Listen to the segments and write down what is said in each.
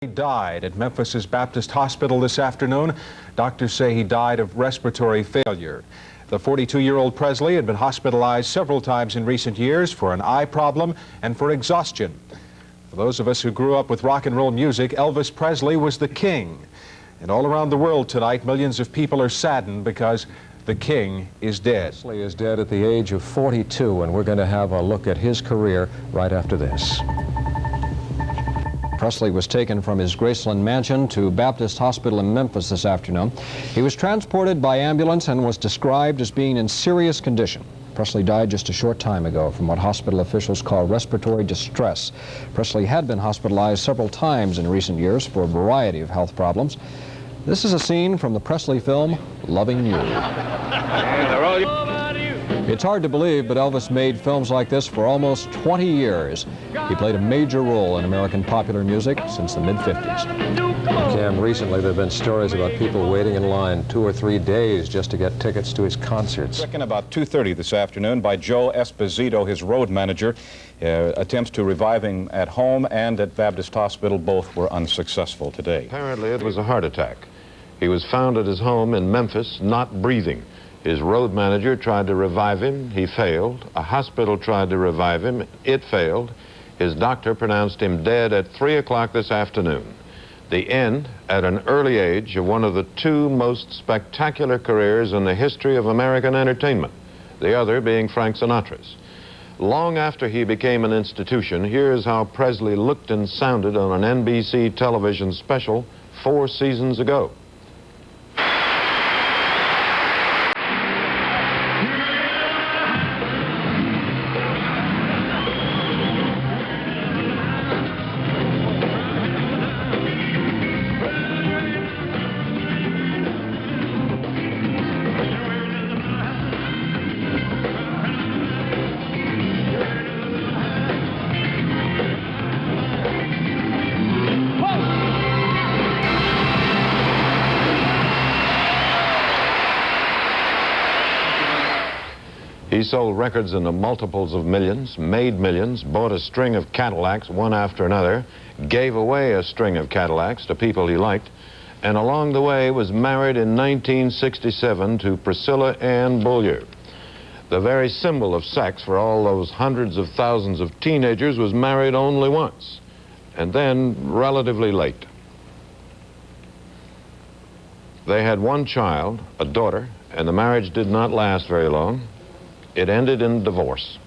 He died at Memphis's Baptist Hospital this afternoon. Doctors say he died of respiratory failure. The 42-year-old Presley had been hospitalized several times in recent years for an eye problem and for exhaustion. For those of us who grew up with rock and roll music, Elvis Presley was the king. And all around the world tonight, millions of people are saddened because the king is dead. Presley is dead at the age of 42, and we're going to have a look at his career right after this. Presley was taken from his Graceland mansion to Baptist Hospital in Memphis this afternoon. He was transported by ambulance and was described as being in serious condition. Presley died just a short time ago from what hospital officials call respiratory distress. Presley had been hospitalized several times in recent years for a variety of health problems. This is a scene from the Presley film, Loving You. It's hard to believe, but Elvis made films like this for almost 20 years. He played a major role in American popular music since the mid-50s. Cam, recently there have been stories about people waiting in line 2 or 3 days just to get tickets to his concerts. Second, about 2:30 this afternoon by Joe Esposito, his road manager. Attempts to revive him at home and at Baptist Hospital, both were unsuccessful today. Apparently it was a heart attack. He was found at his home in Memphis, not breathing. His road manager tried to revive him. He failed. A hospital tried to revive him. It failed. His doctor pronounced him dead at 3 o'clock this afternoon. The end, at an early age, of one of the two most spectacular careers in the history of American entertainment, the other being Frank Sinatra's. Long after he became an institution, here's how Presley looked and sounded on an NBC television special 4 seasons ago. He sold records in the multiples of millions, made millions, bought a string of Cadillacs one after another, gave away a string of Cadillacs to people he liked, and along the way was married in 1967 to Priscilla Ann Beaulieu. The very symbol of sex for all those hundreds of thousands of teenagers was married only once, and then relatively late. They had one child, a daughter, and the marriage did not last very long. It ended in divorce.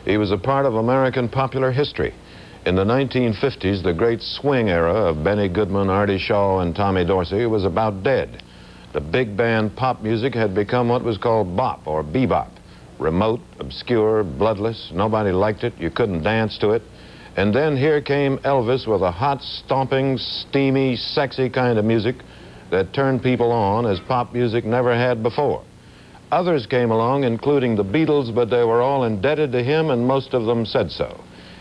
He was a part of American popular history. In the 1950s, the great swing era of Benny Goodman, Artie Shaw, and Tommy Dorsey was about dead. The big band pop music had become what was called bop or bebop. Remote, obscure, bloodless, nobody liked it, you couldn't dance to it. And then here came Elvis with a hot, stomping, steamy, sexy kind of music that turned people on as pop music never had before. Others came along, including the Beatles, but they were all indebted to him, and most of them said so.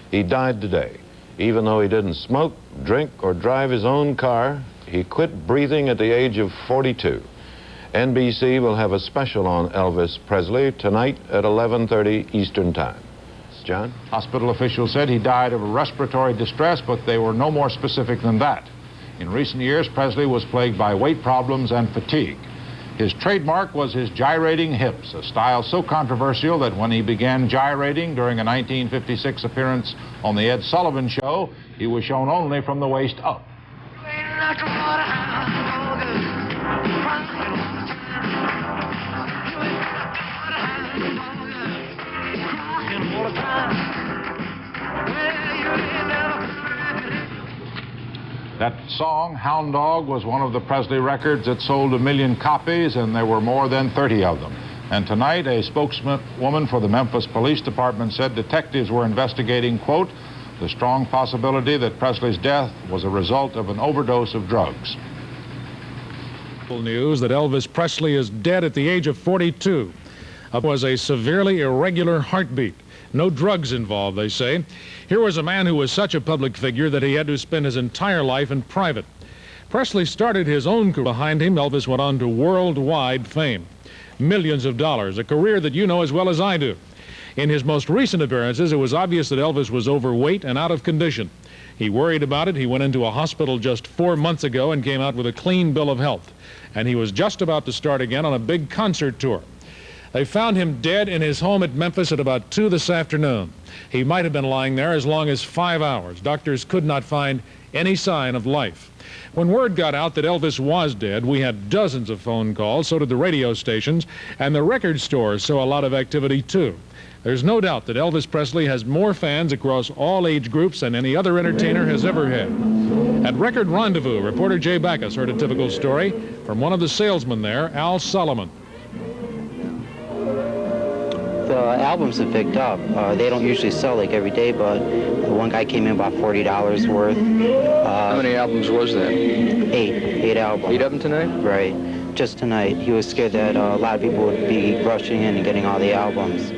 He died today. Even though he didn't smoke, drink, or drive his own car, he quit breathing at the age of 42. NBC will have a special on Elvis Presley tonight at 11:30 Eastern Time. John? Hospital officials said he died of respiratory distress, but they were no more specific than that. In recent years, Presley was plagued by weight problems and fatigue. His trademark was his gyrating hips, a style so controversial that when he began gyrating during a 1956 appearance on the Ed Sullivan Show, he was shown only from the waist up. That song, Hound Dog, was one of the Presley records that sold 1 million copies, and there were more than 30 of them. And tonight, a spokeswoman for the Memphis Police Department said detectives were investigating, quote, the strong possibility that Presley's death was a result of an overdose of drugs. News that Elvis Presley is dead at the age of 42. It was a severely irregular heartbeat. No drugs involved, they say. Here was a man who was such a public figure that he had to spend his entire life in private. Presley started his own career. Behind him, Elvis went on to worldwide fame. Millions of dollars, a career that you know as well as I do. In his most recent appearances, it was obvious that Elvis was overweight and out of condition. He worried about it. He went into a hospital just 4 months ago and came out with a clean bill of health. And he was just about to start again on a big concert tour. They found him dead in his home at Memphis at about 2 this afternoon. He might have been lying there as long as 5 hours. Doctors could not find any sign of life. When word got out that Elvis was dead, we had dozens of phone calls, so did the radio stations, and the record stores saw a lot of activity too. There's no doubt that Elvis Presley has more fans across all age groups than any other entertainer has ever had. At Record Rendezvous, reporter Jay Backus heard a typical story from one of the salesmen there, Al Solomon. The albums have picked up. They don't usually sell like every day, but the one guy came in about $40 worth. How many albums was that? 8 albums. 8 of them tonight? Right. Just tonight. He was scared that a lot of people would be rushing in and getting all the albums.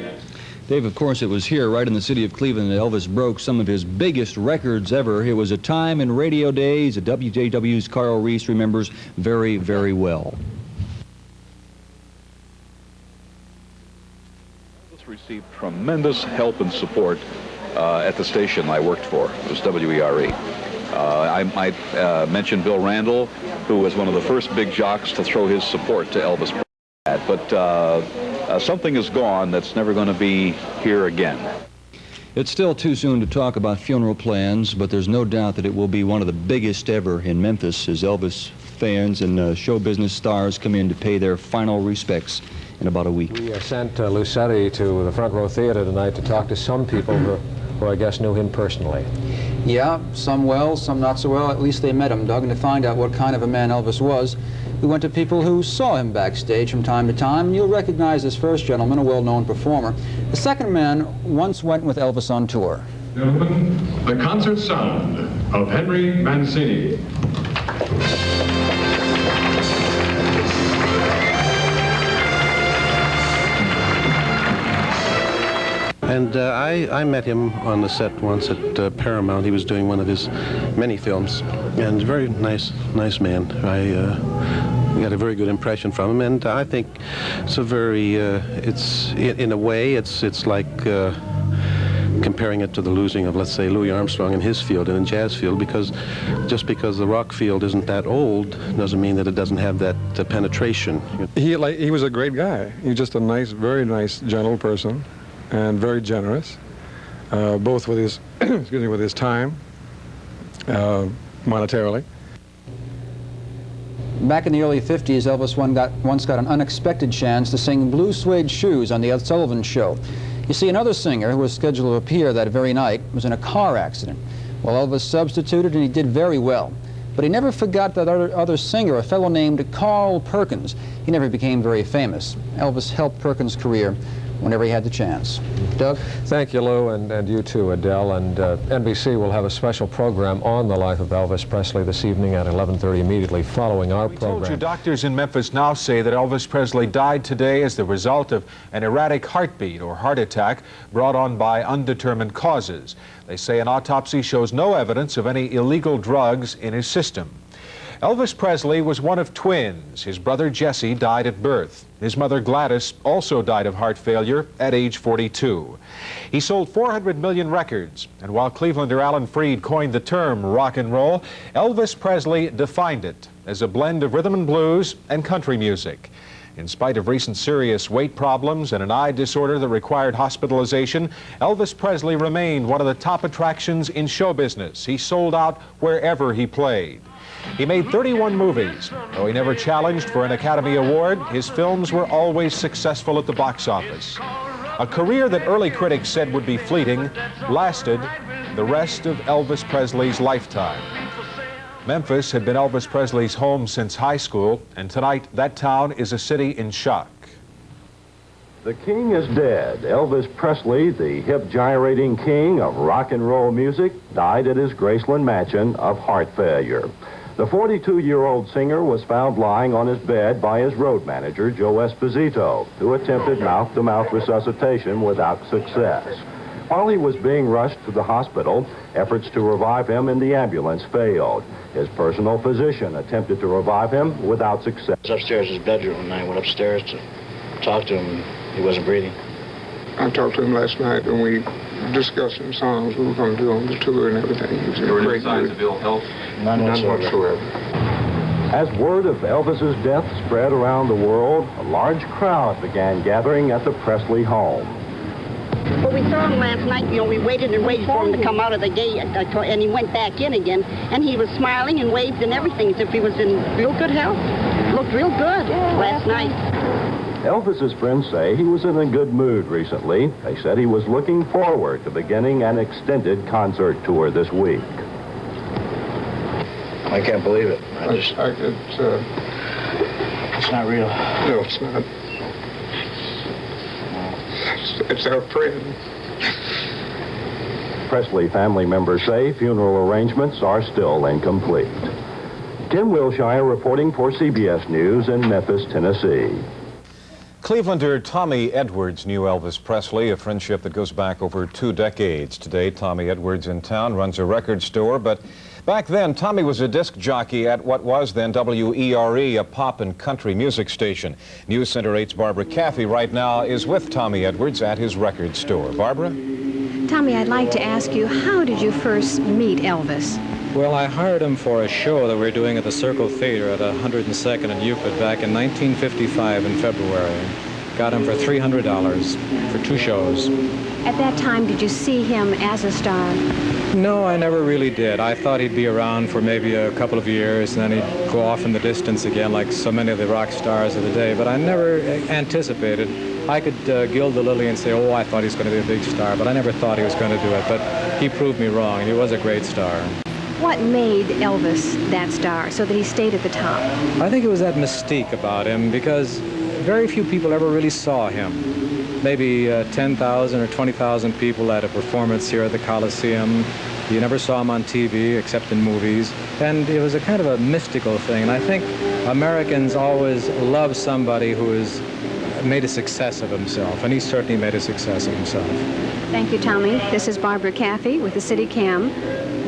Dave, of course, it was here, right in the city of Cleveland, that Elvis broke some of his biggest records ever. It was a time in radio days that WJW's Carl Reese remembers very, very well. Elvis received tremendous help and support at the station I worked for. It was WERE. I might mention Bill Randall, who was one of the first big jocks to throw his support to Elvis Presley. But something is gone that's never going to be here again. It's still too soon to talk about funeral plans, but there's no doubt that it will be one of the biggest ever in Memphis as Elvis fans and show business stars come in to pay their final respects in about a week. We sent Lucetti to the Front Row Theater tonight to talk to some people who I guess knew him personally. Yeah, some well, some not so well. At least they met him, Doug, and to find out what kind of a man Elvis was, we went to people who saw him backstage from time to time, and you'll recognize this first gentleman, a well-known performer. The second man once went with Elvis on tour. Gentlemen, the concert sound of Henry Mancini. And I met him on the set once at Paramount. He was doing one of his many films, and very nice man. We got a very good impression from him, and I think it's a very, in a way, it's like comparing it to the losing of, let's say, Louis Armstrong in his field, in the jazz field, because just because the rock field isn't that old doesn't mean that it doesn't have that penetration. He was a great guy. He was just a nice, very nice, gentle person, and very generous, both with his, excuse me, with his time, monetarily. Back in the early 50s, Elvis once got an unexpected chance to sing Blue Suede Shoes on the Ed Sullivan Show. You see, another singer who was scheduled to appear that very night was in a car accident. Well, Elvis substituted, and he did very well. But he never forgot that other singer, a fellow named Carl Perkins. He never became very famous. Elvis helped Perkins' career whenever he had the chance. Doug? Thank you, Lou, and you too, Adele. And NBC will have a special program on the life of Elvis Presley this evening at 11:30, immediately following our program. We told you doctors in Memphis now say that Elvis Presley died today as the result of an erratic heartbeat or heart attack brought on by undetermined causes. They say an autopsy shows no evidence of any illegal drugs in his system. Elvis Presley was one of twins. His brother Jesse died at birth. His mother Gladys also died of heart failure at age 42. He sold 400 million records, and while Clevelander Alan Freed coined the term rock and roll, Elvis Presley defined it as a blend of rhythm and blues and country music. In spite of recent serious weight problems and an eye disorder that required hospitalization, Elvis Presley remained one of the top attractions in show business. He sold out wherever he played. He made 31 movies. Though he never challenged for an Academy Award, his films were always successful at the box office. A career that early critics said would be fleeting lasted the rest of Elvis Presley's lifetime. Memphis had been Elvis Presley's home since high school, and tonight that town is a city in shock. The king is dead. Elvis Presley, the hip-gyrating king of rock and roll music, died at his Graceland mansion of heart failure. The 42-year-old singer was found lying on his bed by his road manager, Joe Esposito, who attempted mouth-to-mouth resuscitation without success. While he was being rushed to the hospital, efforts to revive him in the ambulance failed. His personal physician attempted to revive him without success. I was upstairs in his bedroom, and I went upstairs to talk to him. He wasn't breathing. I talked to him last night, and we discussed some songs we were going to do on the tour and everything. There were no signs of ill health? None whatsoever. As word of Elvis's death spread around the world, a large crowd began gathering at the Presley home. Well, we saw him last night. You know, we waited and waited for him to come out of the gate, and he went back in again, and he was smiling and waved and everything as if he was in real good health. Looked real good last night. Elvis's friends say he was in a good mood recently. They said he was looking forward to beginning an extended concert tour this week. I can't believe it. It's not real. No, it's not. It's our friend. Presley family members say funeral arrangements are still incomplete. Tim Wilshire reporting for CBS News in Memphis, Tennessee. Clevelander Tommy Edwards knew Elvis Presley, a friendship that goes back over 2 decades. Today, Tommy Edwards in town runs a record store, but back then, Tommy was a disc jockey at what was then WERE, a pop and country music station. News Center 8's Barbara Caffey right now is with Tommy Edwards at his record store. Barbara? Tommy, I'd like to ask you, how did you first meet Elvis? Well, I hired him for a show that we were doing at the Circle Theater at 102nd and Euclid back in 1955 in February. Got him for $300 for 2 shows. At that time, did you see him as a star? No, I never really did. I thought he'd be around for maybe a couple of years, and then he'd go off in the distance again like so many of the rock stars of the day, but I never anticipated. I could gild the lily and say, oh, I thought he was going to be a big star, but I never thought he was going to do it. But he proved me wrong, and he was a great star. What made Elvis that star so that he stayed at the top? I think it was that mystique about him, because very few people ever really saw him. Maybe 10,000 or 20,000 people at a performance here at the Coliseum. You never saw him on TV except in movies. And it was a kind of a mystical thing. And I think Americans always love somebody who has made a success of himself. And he certainly made a success of himself. Thank you, Tommy. This is Barbara Caffey with the City Cam,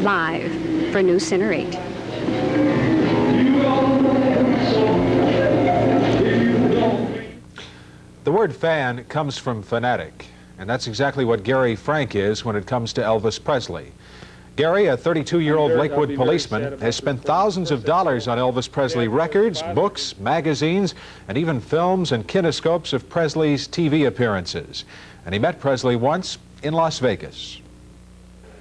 live for News Center 8. The word fan comes from fanatic, and that's exactly what Gary Frank is when it comes to Elvis Presley. Gary, a 32-year-old Lakewood policeman, has spent thousands of dollars on Elvis Presley records, books, magazines, and even films and kinescopes of Presley's TV appearances. And he met Presley once in Las Vegas.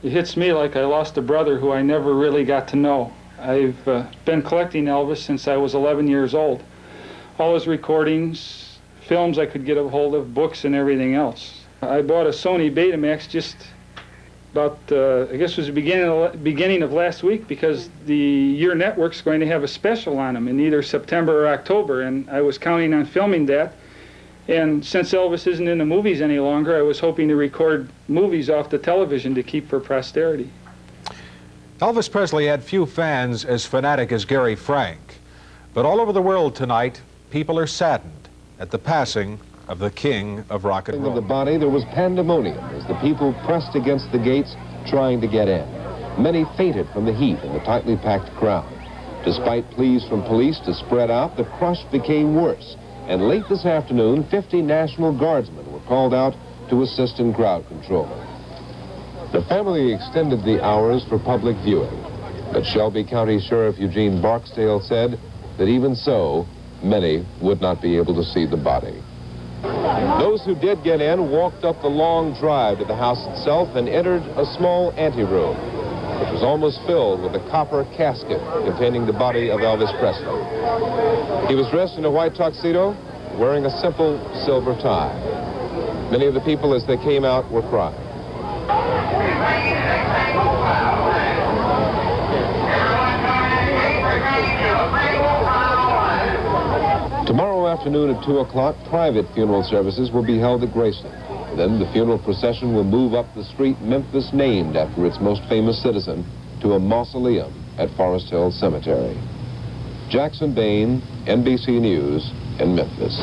It hits me like I lost a brother who I never really got to know. I've been collecting Elvis since I was 11 years old. All his recordings, films I could get a hold of, books and everything else. I bought a Sony Betamax just about, I guess it was the beginning of last week, because the Your Network's going to have a special on him in either September or October, and I was counting on filming that. And since Elvis isn't in the movies any longer, I was hoping to record movies off the television to keep for posterity. Elvis Presley had few fans as fanatic as Gary Frank, but all over the world tonight, people are saddened at the passing of the king of rock and roll. Of the body, there was pandemonium as the people pressed against the gates trying to get in. Many fainted from the heat in the tightly packed crowd. Despite pleas from police to spread out, the crush became worse. And late this afternoon, 50 National Guardsmen were called out to assist in crowd control. The family extended the hours for public viewing, but Shelby County Sheriff Eugene Barksdale said that even so, many would not be able to see the body. Those who did get in walked up the long drive to the house itself and entered a small anteroom, which was almost filled with a copper casket containing the body of Elvis Presley. He was dressed in a white tuxedo, wearing a simple silver tie. Many of the people, as they came out, were crying. Tomorrow afternoon at 2 o'clock, private funeral services will be held at Graceland. Then the funeral procession will move up the street Memphis named after its most famous citizen to a mausoleum at Forest Hill Cemetery. Jackson Bain, NBC News, in Memphis.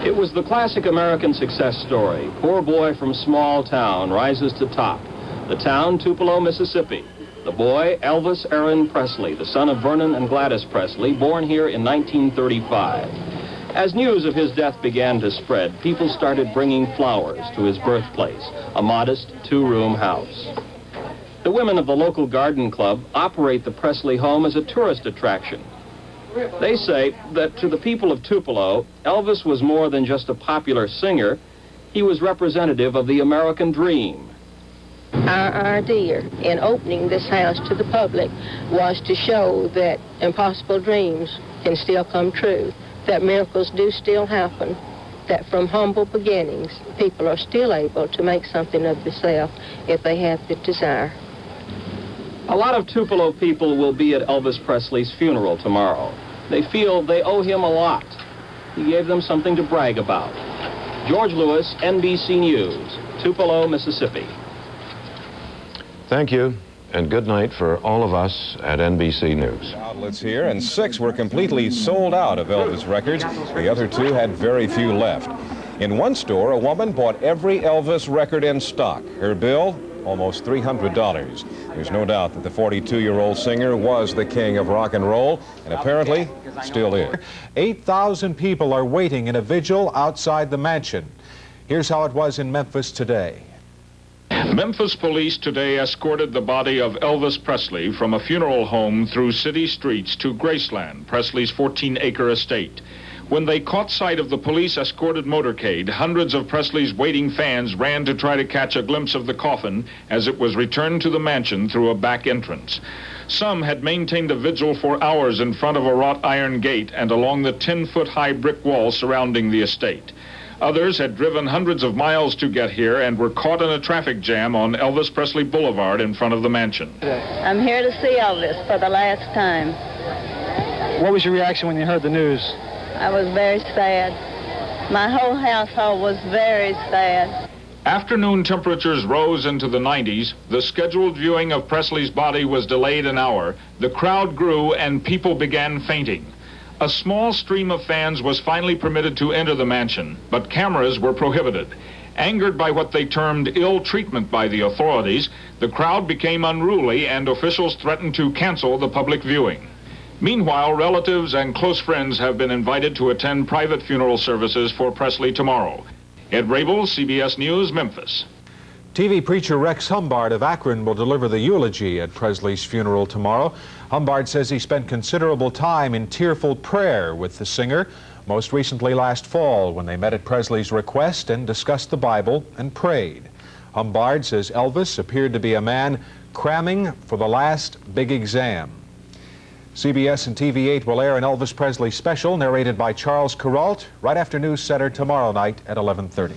It was the classic American success story. Poor boy from small town rises to top. The town, Tupelo, Mississippi. The boy, Elvis Aaron Presley, the son of Vernon and Gladys Presley, born here in 1935. As news of his death began to spread, people started bringing flowers to his birthplace, a modest two-room house. The women of the local garden club operate the Presley home as a tourist attraction. They say that to the people of Tupelo, Elvis was more than just a popular singer. He was representative of the American dream. Our idea in opening this house to the public was to show that impossible dreams can still come true, that miracles do still happen, that from humble beginnings, people are still able to make something of themselves if they have the desire. A lot of Tupelo people will be at Elvis Presley's funeral tomorrow. They feel they owe him a lot. He gave them something to brag about. George Lewis, NBC News, Tupelo, Mississippi. Thank you, and good night for all of us at NBC News. Outlets here, and 6 were completely sold out of Elvis records. The other 2 had very few left. In one store, a woman bought every Elvis record in stock. Her bill, almost $300. There's no doubt that the 42-year-old singer was the king of rock and roll, and apparently still is. 8,000 people are waiting in a vigil outside the mansion. Here's how it was in Memphis today. Memphis police today escorted the body of Elvis Presley from a funeral home through city streets to Graceland, Presley's 14-acre estate. When they caught sight of the police-escorted motorcade, hundreds of Presley's waiting fans ran to try to catch a glimpse of the coffin as it was returned to the mansion through a back entrance. Some had maintained a vigil for hours in front of a wrought iron gate and along the 10-foot-high brick wall surrounding the estate. Others had driven hundreds of miles to get here and were caught in a traffic jam on Elvis Presley Boulevard in front of the mansion. I'm here to see Elvis for the last time. What was your reaction when you heard the news? I was very sad. My whole household was very sad. Afternoon temperatures rose into the 90s. The scheduled viewing of Presley's body was delayed an hour. The crowd grew and people began fainting. A small stream of fans was finally permitted to enter the mansion, but cameras were prohibited. Angered by what they termed ill treatment by the authorities, the crowd became unruly and officials threatened to cancel the public viewing. Meanwhile, relatives and close friends have been invited to attend private funeral services for Presley tomorrow. Ed Rabel, CBS News, Memphis. TV preacher Rex Humbard of Akron will deliver the eulogy at Presley's funeral tomorrow. Humbard says he spent considerable time in tearful prayer with the singer, most recently last fall when they met at Presley's request and discussed the Bible and prayed. Humbard says Elvis appeared to be a man cramming for the last big exam. CBS and TV8 will air an Elvis Presley special narrated by Charles Kuralt right after News Center tomorrow night at 11:30.